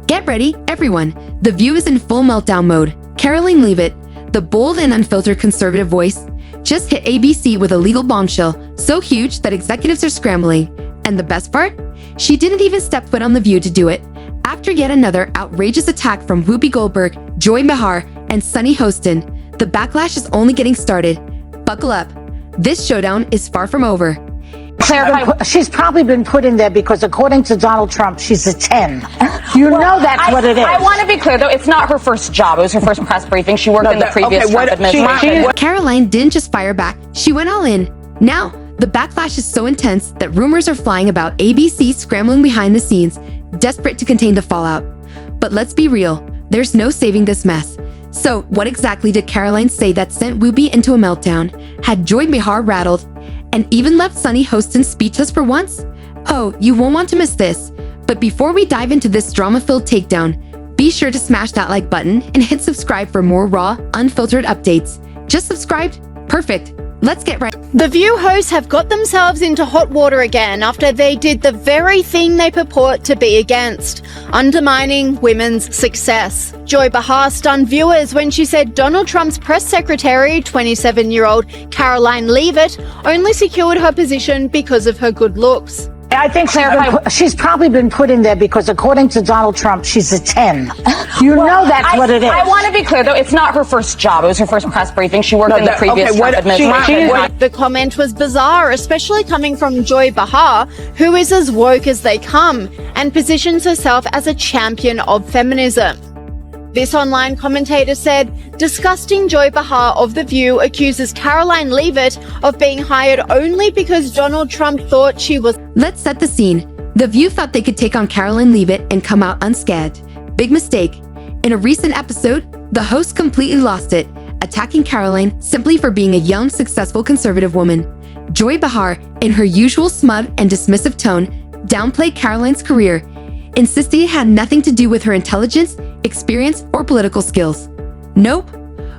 Get ready, everyone. The View is in full meltdown mode. Caroline Leavitt, the bold and unfiltered conservative voice, just hit ABC with a legal bombshell so huge that executives are scrambling. And the best part? She didn't even step foot on The View to do it. After yet another outrageous attack from Whoopi Goldberg, Joy Behar, and Sunny Hostin, the backlash is only getting started. Buckle up. This showdown is far from over. She's probably been put in there because, according to Donald Trump, she's a 10. You know that's what it is. I want to be clear, though. It's not her first job. It was her first press briefing. She worked in the previous Trump administration. Caroline didn't just fire back. She went all in. Now, the backlash is so intense that rumors are flying about ABC scrambling behind the scenes, desperate to contain the fallout. But let's be real. There's no saving this mess. So, what exactly did Caroline say that sent Whoopi into a meltdown, had Joy Behar rattled, and even left Sunny Hostin speechless for once? Oh, you won't want to miss this. But before we dive into this drama-filled takedown, be sure to smash that like button and hit subscribe for more raw, unfiltered updates. Just subscribed? Perfect. Let's get right. The View hosts have got themselves into hot water again after they did the very thing they purport to be against, undermining women's success. Joy Behar stunned viewers when she said Donald Trump's press secretary, 27-year-old Caroline Leavitt, only secured her position because of her good looks. I think she's probably been put in there because, according to Donald Trump, she's a 10. You know that's what it is. I want to be clear, though. It's not her first job. It was her first press briefing. She worked in the previous Trump administration. The comment was bizarre, especially coming from Joy Behar, who is as woke as they come and positions herself as a champion of feminism. This online commentator said, disgusting Joy Behar of The View accuses Caroline Leavitt of being hired only because Donald Trump thought she was... Let's set the scene. The View thought they could take on Caroline Leavitt and come out unscathed. Big mistake. In a recent episode, the host completely lost it, attacking Caroline simply for being a young, successful conservative woman. Joy Behar, in her usual smug and dismissive tone, downplayed Caroline's career, insisting it had nothing to do with her intelligence, experience, or political skills. Nope.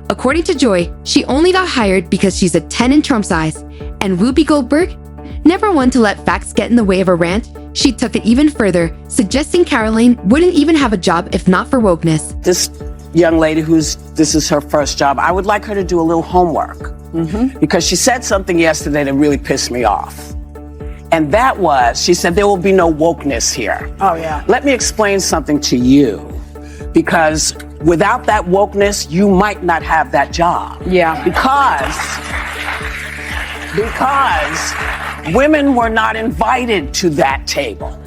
According to Joy, she only got hired because she's a 10 in Trump's eyes. And Whoopi Goldberg, never one to let facts get in the way of a rant, she took it even further, suggesting Caroline wouldn't even have a job if not for wokeness. This young lady this is her first job, I would like her to do a little homework. Because she said something yesterday that really pissed me off. And that was, she said, there will be no wokeness here. Oh, yeah. Let me explain something to you. Because without that wokeness, you might not have that job. Yeah. Because women were not invited to that table.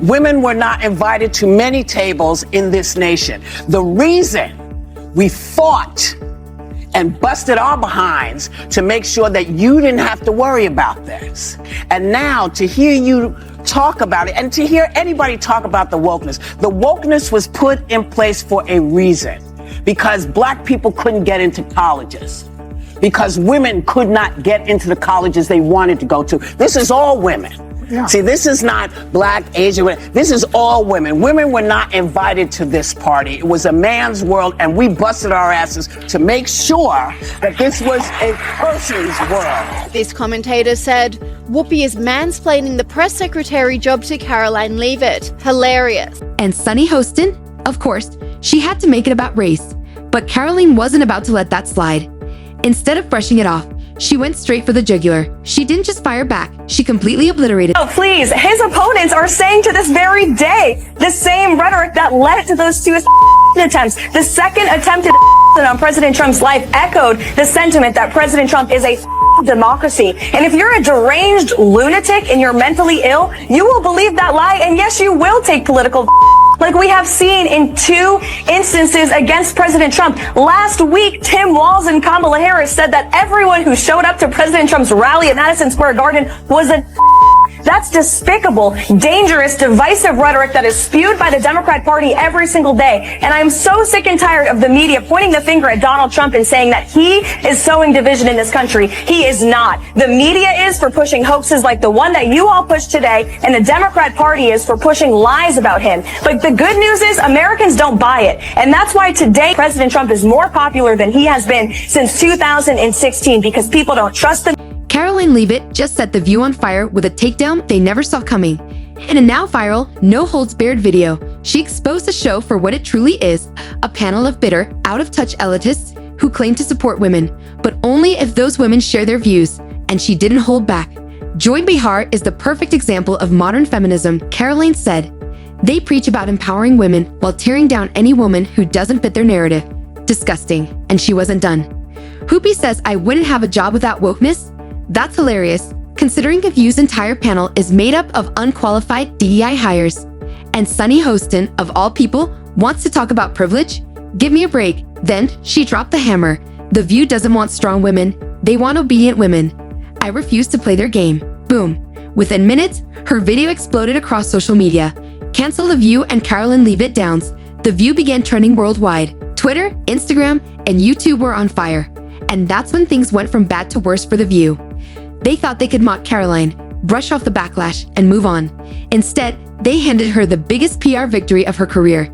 Women were not invited to many tables in this nation. The reason we fought and busted our behinds to make sure that you didn't have to worry about this. And now to hear you talk about it and to hear anybody talk about the wokeness was put in place for a reason. Because black people couldn't get into colleges. Because women could not get into the colleges they wanted to go to. This is all women. Yeah. See, this is not black, Asian women. This is all women. Women were not invited to this party. It was a man's world, and we busted our asses to make sure that this was a person's world. This commentator said, Whoopi is mansplaining the press secretary job to Caroline Leavitt. Hilarious. And Sunny Hostin, of course, she had to make it about race. But Caroline wasn't about to let that slide. Instead of brushing it off, she went straight for the jugular. She didn't just fire back, she completely obliterated. Oh, please. His opponents are saying to this very day the same rhetoric that led to those two attempts. The second attempted on President Trump's life echoed the sentiment that President Trump is a democracy. And if you're a deranged lunatic and you're mentally ill, you will believe that lie. And yes, you will take political like we have seen in 2 instances against President Trump. Last week, Tim Walz and Kamala Harris said that everyone who showed up to President Trump's rally at Madison Square Garden was a That's despicable, dangerous, divisive rhetoric that is spewed by the Democrat Party every single day. And I'm so sick and tired of the media pointing the finger at Donald Trump and saying that he is sowing division in this country. He is not. The media is for pushing hoaxes like the one that you all pushed today, and the Democrat Party is for pushing lies about him. But the good news is Americans don't buy it. And that's why today President Trump is more popular than he has been since 2016, because people don't trust him. Caroline Leavitt just set The View on fire with a takedown they never saw coming. In a now viral, no-holds-barred video, she exposed the show for what it truly is, a panel of bitter, out-of-touch elitists who claim to support women, but only if those women share their views, and she didn't hold back. Joy Behar is the perfect example of modern feminism, Caroline said. They preach about empowering women while tearing down any woman who doesn't fit their narrative. Disgusting. And she wasn't done. Hoopy says I wouldn't have a job without wokeness? That's hilarious, considering The View's entire panel is made up of unqualified DEI hires. And Sunny Hostin, of all people, wants to talk about privilege? Give me a break. Then, she dropped the hammer. The View doesn't want strong women, they want obedient women. I refuse to play their game. Boom. Within minutes, her video exploded across social media. Cancel The View and Caroline Leavitt downs. The View began trending worldwide. Twitter, Instagram, and YouTube were on fire. And that's when things went from bad to worse for The View. They thought they could mock Caroline, brush off the backlash, and move on. Instead, they handed her the biggest PR victory of her career.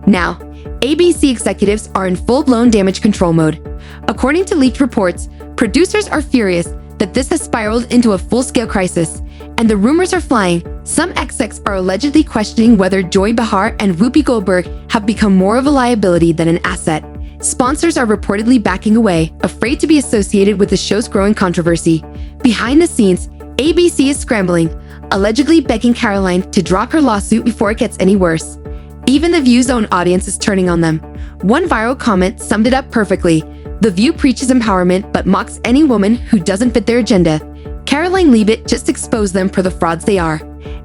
Now, ABC executives are in full-blown damage control mode. According to leaked reports, producers are furious that this has spiraled into a full-scale crisis, and the rumors are flying. Some execs are allegedly questioning whether Joy Behar and Whoopi Goldberg have become more of a liability than an asset. Sponsors are reportedly backing away, afraid to be associated with the show's growing controversy. Behind the scenes, ABC is scrambling, allegedly begging Caroline to drop her lawsuit before it gets any worse. Even The View's own audience is turning on them. One viral comment summed it up perfectly. The View preaches empowerment but mocks any woman who doesn't fit their agenda. Caroline Leavitt just exposed them for the frauds they are.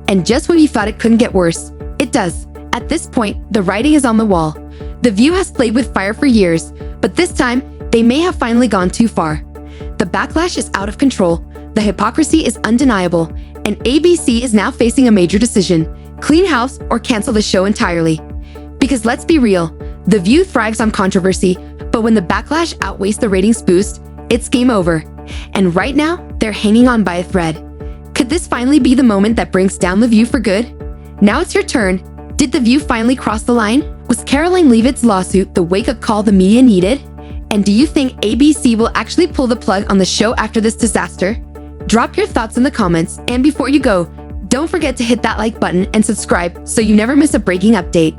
And just when you thought it couldn't get worse, it does. At this point, the writing is on the wall. The View has played with fire for years, but this time, they may have finally gone too far. The backlash is out of control, the hypocrisy is undeniable, and ABC is now facing a major decision: clean house or cancel the show entirely. Because let's be real, The View thrives on controversy, but when the backlash outweighs the ratings boost, it's game over. And right now, they're hanging on by a thread. Could this finally be the moment that brings down The View for good? Now it's your turn. Did The View finally cross the line? Was Caroline Leavitt's lawsuit the wake-up call the media needed? And do you think ABC will actually pull the plug on the show after this disaster? Drop your thoughts in the comments, and before you go, don't forget to hit that like button and subscribe so you never miss a breaking update.